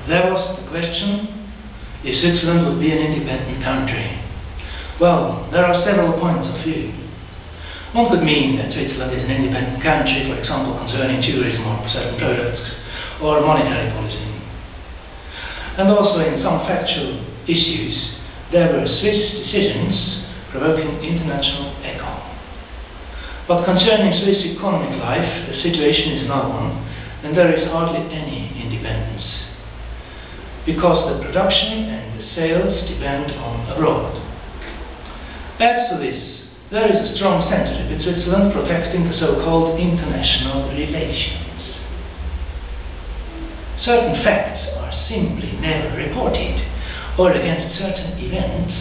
There was the question if Switzerland would be an independent country. Well, there are several points of view. One could mean that Switzerland is an independent country, for example, concerning tourism or certain products, or monetary policy. And also in some factual issues, there were Swiss decisions provoking international echo. But concerning Swiss economic life, the situation is another one, and there is hardly any independence, because the production and the sales depend on abroad. Add to this, there is a strong censorship in Switzerland protecting the so-called international relations. Certain facts are simply never reported, or against certain events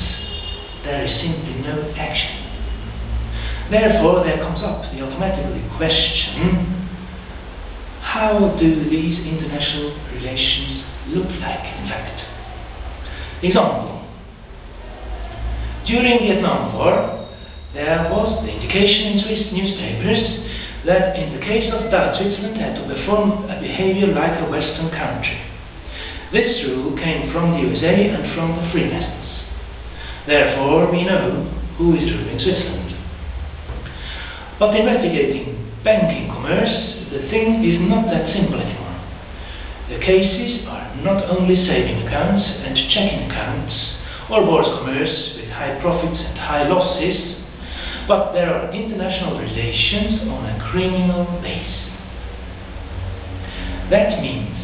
there is simply no action. Therefore, there comes up the automatic question, how do these international relations look like in fact? Example. During the Vietnam War, there was the indication in Swiss newspapers that in the case of doubt, Switzerland had to perform a behavior like a Western country. This rule came from the USA and from the Freemasons. Therefore, we know who is ruling Switzerland. But investigating banking commerce, the thing is not that simple anymore. The cases are not only saving accounts and checking accounts, or bourse commerce with high profits and high losses, but there are international relations on a criminal base. That means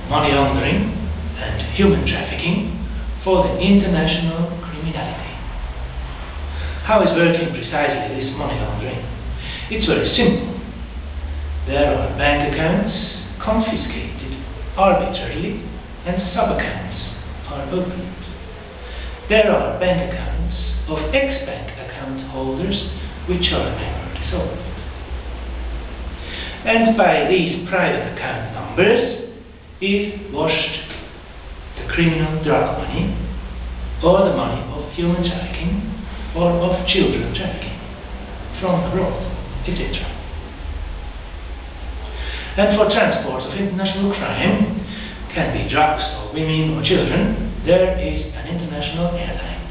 money laundering and human trafficking for the international criminality. How is working precisely this money laundering? It's very simple. There are bank accounts confiscated arbitrarily and sub-accounts are opened. There are bank accounts of ex-bank account holders which are never dissolved. And by these private account numbers is washed the criminal drug money, or the money of human trafficking, or of children trafficking from abroad, etc. And for transports of international crime, can be drugs or women or children, there is an international airline.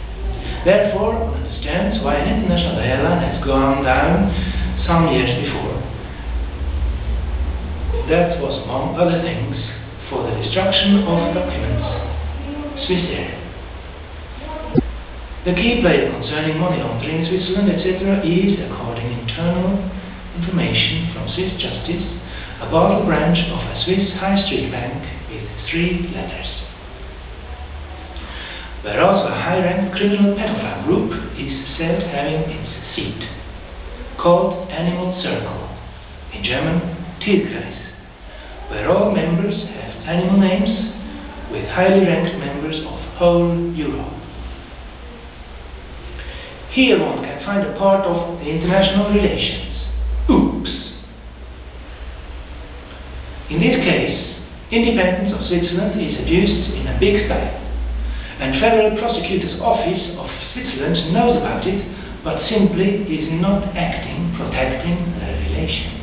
Therefore, one understands why an international airline has gone down some years before. That was, among other things, for the destruction of documents, Swiss Air. The key player concerning money laundering in Switzerland, etc., is, according internal information from Swiss Justice, a Basel branch of a Swiss high street bank with 3 letters. Where also a high-ranked criminal pedophile group is said having its seat, called Animal Circle, in German Tierkreis, where all members have animal names with highly ranked members of whole Europe. Here one can find a part of the international relations. Oops! In this case, independence of Switzerland is abused in a big style, and Federal Prosecutor's Office of Switzerland knows about it, but simply is not acting, protecting their relations.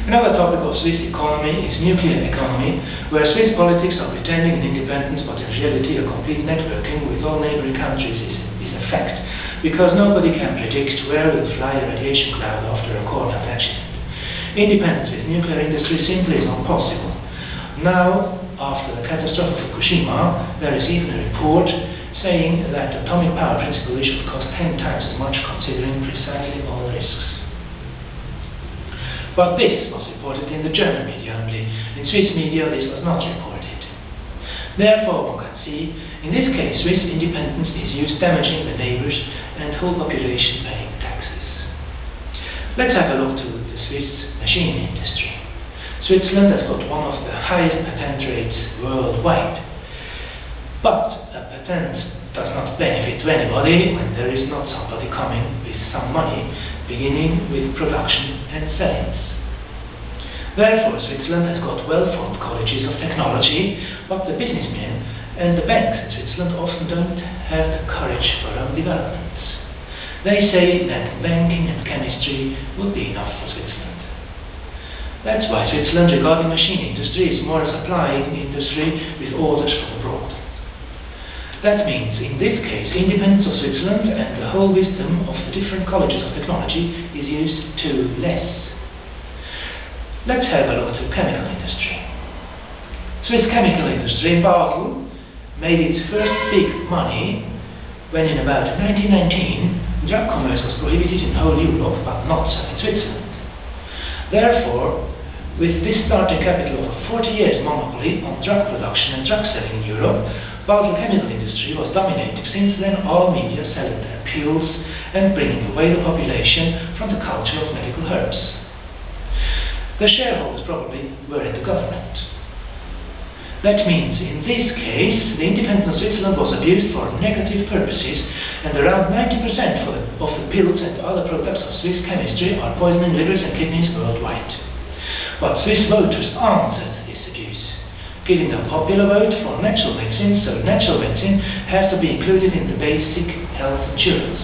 Another topic of Swiss economy is nuclear economy, where Swiss politics are pretending an independence, but in reality a complete networking with all neighboring countries is a fact, because nobody can predict where will fly a radiation cloud after a corner of accident. Independence with nuclear industry simply is not possible. Now, after the catastrophe of Fukushima, there is even a report saying that atomic power principally should cost 10 times as much, considering precisely all the risks. But this was reported in the German media only. In Swiss media this was not reported. Therefore one can see, in this case Swiss independence is used damaging the neighbours and whole population paying taxes. Let's have a look to the Swiss machine industry. Switzerland has got one of the highest patent rates worldwide. But a patent does not benefit to anybody when there is not somebody coming with some money, beginning with production and sales. Therefore, Switzerland has got well-formed colleges of technology, but the businessmen and the banks in Switzerland often don't have the courage for own developments. They say that banking and chemistry would be enough for Switzerland. That's why Switzerland, regarding machine industry, is more a supplying industry with orders from abroad. That means, in this case, independence of Switzerland and the whole wisdom of the different colleges of technology is used to less. Let's have a look at the chemical industry. Swiss chemical industry in Basel made its first big money when in about 1919 drug commerce was prohibited in whole Europe, but not so in Switzerland. Therefore, with this starting capital of a 40 years monopoly on drug production and drug selling in Europe, Basel chemical industry was dominating since then all media selling their pills and bringing away the population from the culture of medical herbs. The shareholders probably were in the government. That means, in this case, the independence of Switzerland was abused for negative purposes, and around 90% of the pills and other products of Swiss chemistry are poisoning livers and kidneys worldwide. But Swiss voters answered this abuse, giving a popular vote for natural medicine, so natural medicine has to be included in the basic health insurance.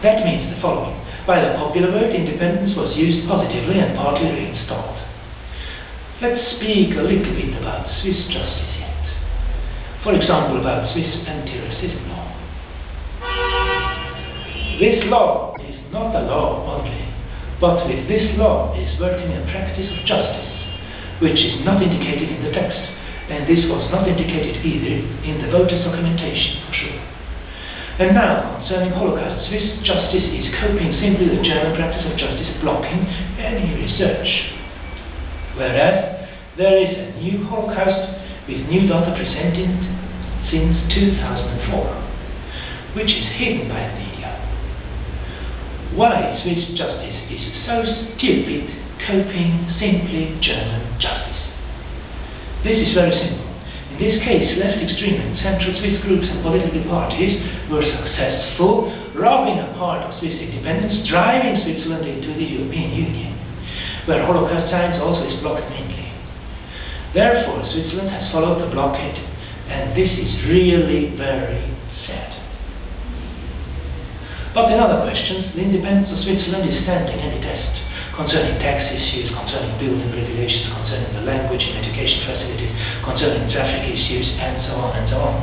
That means the following. By the popular vote, independence was used positively and partly reinstalled. Let's speak a little bit about Swiss justice yet. For example, about Swiss anti-racism law. This law is not a law only, but with this law is working a practice of justice, which is not indicated in the text, and this was not indicated either in the voters' documentation, for sure. And now, concerning Holocaust, Swiss justice is copying simply the German practice of justice blocking any research. Whereas, there is a new Holocaust with new data presented since 2004, which is hidden by the media. Why Swiss justice is so stupid, copying simply German justice? This is very simple. In this case, left extreme and central Swiss groups and political parties were successful, robbing a part of Swiss independence, driving Switzerland into the European Union, where Holocaust science also is blocked mainly. Therefore, Switzerland has followed the blockade, and this is really very sad. But in other questions, the independence of Switzerland is standing any test, concerning tax issues, concerning building regulations, concerning the language and education facilities, concerning traffic issues, and so on and so on.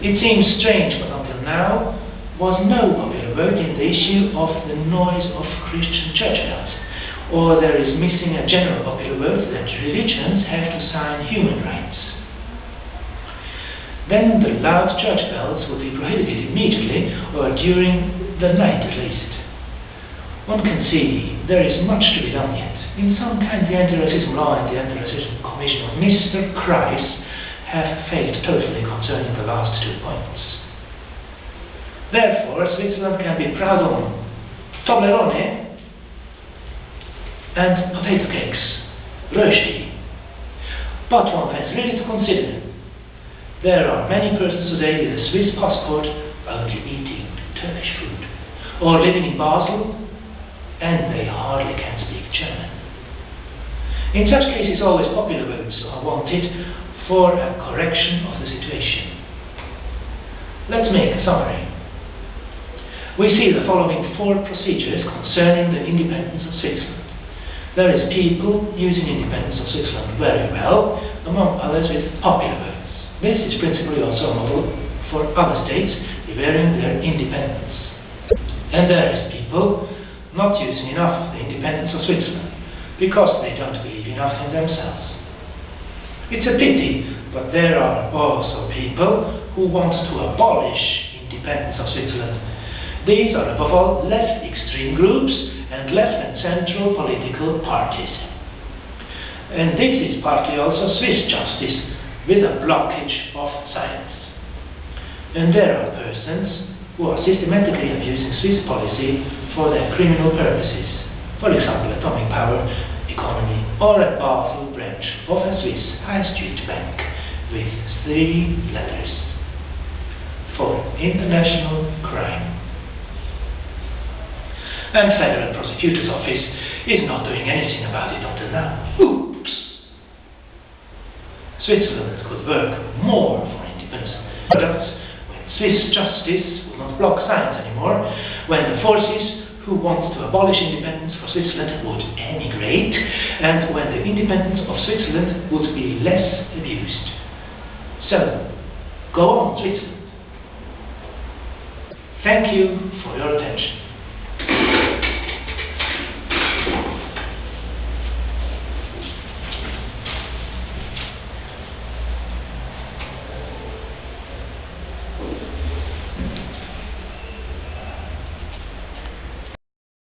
It seems strange, but until now was no popular vote in the issue of the noise of Christian church bells, or there is missing a general popular vote that religions have to sign human rights. Then the loud church bells would be prohibited immediately, or during the night at least. One can see there is much to be done yet. In some kind, the anti-racism law and the anti-racism commission of Mr. Christ have failed totally concerning the last 2 points. Therefore, Switzerland can be proud of Toblerone and potato cakes, rösti. But one has really to consider there are many persons today with a Swiss passport only eating Turkish food, or living in Basel, and they hardly can speak German. In such cases, always popular votes are wanted for a correction of the situation. Let's make a summary. We see the following 4 procedures concerning the independence of Switzerland. There is people using independence of Switzerland very well, among others with popular votes. This is principally also a model for other states revering their independence. And there is people not using enough the independence of Switzerland because they don't believe enough in themselves. It's a pity, but there are also people who want to abolish independence of Switzerland. These are above all left extreme groups and left and central political parties. And this is partly also Swiss justice with a blockage of science. And there are persons who are systematically abusing Swiss policy for their criminal purposes, for example atomic power, economy, or a Basel branch of a Swiss high street bank with 3 letters for international crime. And Federal Prosecutor's Office is not doing anything about it until now. Oops! Switzerland could work more for independence products when Swiss justice will not block science anymore, when the forces who wants to abolish independence for Switzerland would emigrate, and when the independence of Switzerland would be less abused. So, go on, Switzerland. Thank you for your attention.